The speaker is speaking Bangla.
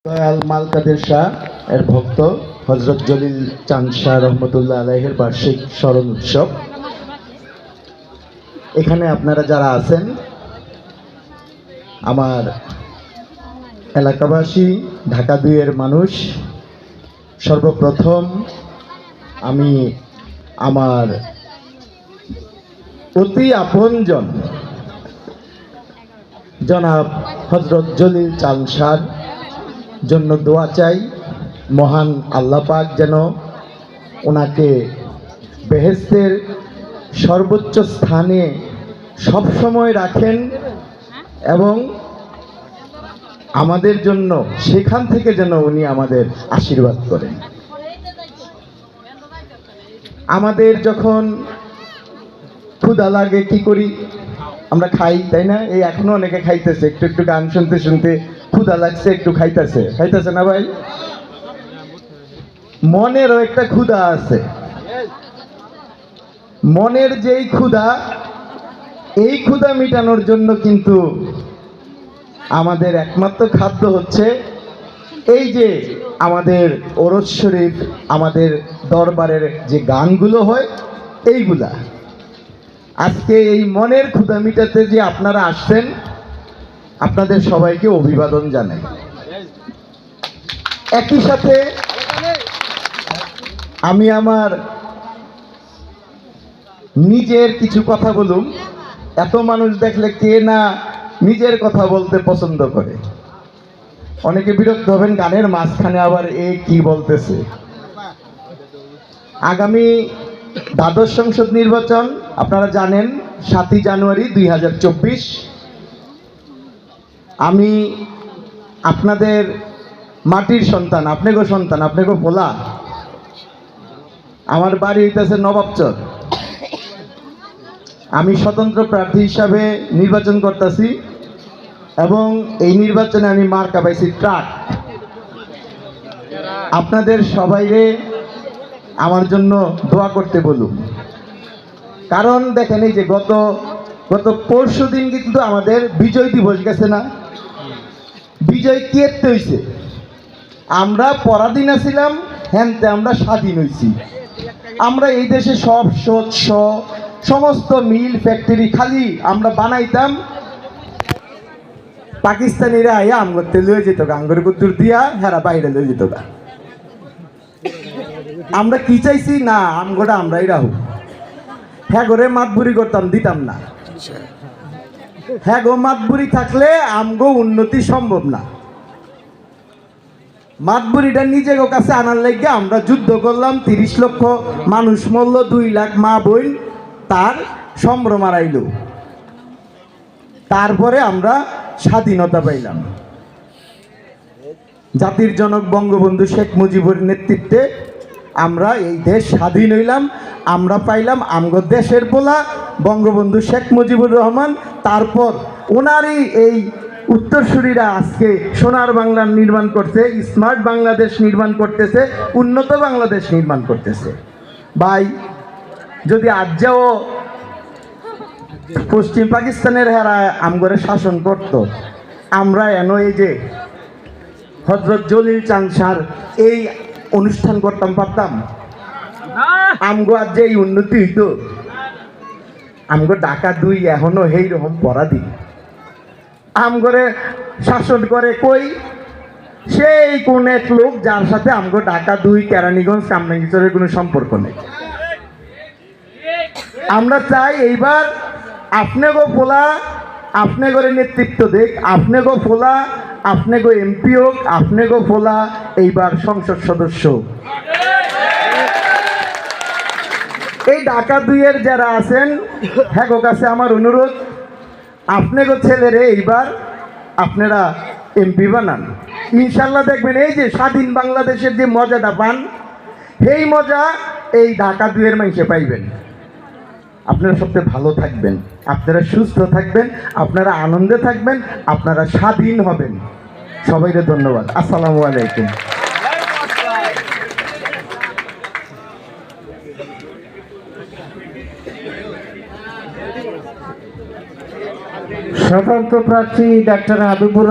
দয়াল মালকাদের শাহ এর ভক্ত হযরত জলিল চাঁদ শাহ রহমতুল্লাহ আলাইহির বার্ষিক স্মরণ উৎসব। এখানে আপনারা যারা আছেন, আমার এলাকাবাসী, ঢাকা ২ এর মানুষ, সর্বপ্রথম আমি আমার অতি আপনজন জনাব হযরত জলিল চাঁদ শাহর জন্য দোয়া চাই। মহান আল্লাহ পাক যেন ওনাকে বেহেশতের সর্বোচ্চ স্থানে সবসময় রাখেন এবং আমাদের জন্য সেখান থেকে যেন উনি আমাদের আশীর্বাদ করেন। আমাদের যখন ক্ষুধা লাগে কি করি? আমরা খাই, তাই না? এই এখনো অনেকে খাইতেছে, একটু একটু গান শুনতে শুনতে ক্ষুধা লাগছে, একটু খাইতেছে না ভাই? মনেরও একটা ক্ষুধা আছে। মনের যেই ক্ষুধা, এই ক্ষুধা মিটানোর জন্য কিন্তু আমাদের একমাত্র খাদ্য হচ্ছে এই যে আমাদের ওরস শরীফ, আমাদের দরবারের যে গানগুলো হয় এইগুলা। আজকে এই মনের ক্ষুধা মিটাতে যে আপনারা আসছেন, আপনাদের সবাইকে অভিবাদন জানাই। একই সাথে আমি আমার নিজের কিছু কথা বলুম। এত মানুষ দেখলে কে না নিজের কথা বলতে পছন্দ করে? অনেকে বিরক্ত হবেন, গানের মাঝখানে আবার এ কি বলতেছে। আগামী দ্বাদশ সংসদ নির্বাচন আপনারা জানেন, ৭ই জানুয়ারি ২০২৪। আমি আপনাদের মাটির সন্তান, আপনাকেও সন্তান, আপনাকেও বলা। আমার বাড়ি হইতেছে নবাবচর। আমি স্বতন্ত্র প্রার্থী হিসাবে নির্বাচন করতেছি এবং এই নির্বাচনে আমি মার্কা পাইছি ট্রাক। আপনাদের সবাইরে আমার জন্য দোয়া করতে বলুন। কারণ দেখেন, এই যে গত পরশু দিন কিন্তু আমাদের বিজয় দিবস গেছে না? বিজয় কি এতে হয়েছে? আমরা পরাধীন ছিলাম, হ্যান্তে আমরা স্বাধীন হয়েছি। আমরা এই দেশে সব শস্য, সমস্ত মিল ফ্যাক্টরি খালি আমরা বানাইতাম, পাকিস্তানিরা আইয়া আমগরতে লয়ে যেত, গাঙ্গরে কুদ্দুর দিয়া হেরা বাইরে লয়ে যেত। আমরা কি চাইছি? না, আমগোটা আমরাই রাহু। হ্যাঁ করে মাতবুরি করতাম, দিতাম না। হ্যাঁ গো মাতবুরি থাকলে আমগো উন্নতি সম্ভব না। মাতবুরিটা নিজের কাছে আনার লাগে আমরা যুদ্ধ করলাম, ৩০ লক্ষ মানুষ মরল, ২ লাখ মা বোন তার সম্ভ্রম হারাইল। তারপরে আমরা স্বাধীনতা পাইলাম। জাতির জনক বঙ্গবন্ধু শেখ মুজিবুর নেতৃত্বে আমরা এই দেশ স্বাধীন হইলাম। আমরা পাইলাম আমগো দেশের পোলা বঙ্গবন্ধু শেখ মুজিবুর রহমান। তারপর ওনারই এই উত্তরসূরিরা আজকে সোনার বাংলা নির্মাণ করছে, স্মার্ট বাংলাদেশ নির্মাণ করতেছে, উন্নত বাংলাদেশ নির্মাণ করতেছে। ভাই, যদি আজ্জাও পশ্চিম পাকিস্তানের হেরা আমগরে শাসন করত, আমরা এন এই যে হযরত জলিল চাঁদ শাহর এই অনুষ্ঠান করতাম পারতাম? আমগো আজ যে এই উন্নতি হইতো, আমগো ঢাকা ২ এখনো এই রকম পরাধীন। আমগরে শাসন করে কই? সেই কোন এক লোক যার সাথে আমগো ঢাকা ২, কেরানীগঞ্জ, কামরাঙ্গীরচরের কোনো সম্পর্ক নেই। আমরা চাই এইবার আপনাগো পোলা আপনাগরে নেতৃত্ব দেখ, আপনাগো পোলা আপনাগো এমপি হোক, আপনাগো পোলা এইবার সংসদ সদস্য। এই ঢাকা ২ এর যারা আছেন, হ্যাঁ গো কাছে আমার অনুরোধ, আপনাগো ছেলেরে এইবার আপনারা এমপি বানান। ইনশাল্লাহ দেখবেন এই যে স্বাধীন বাংলাদেশের যে মজাটা পান, সেই মজা এই ঢাকা ২ এর মানুষে পাইবেন। আপনারা সবচেয়ে ভালো থাকবেন, আপনারা সুস্থ থাকবেন, আপনারা আনন্দে থাকবেন, আপনারা স্বাধীন হবেন। সবাইকে ধন্যবাদ। আসসালামু আলাইকুম। স্বতন্ত্র প্রার্থী ডাক্তার হাবিবুর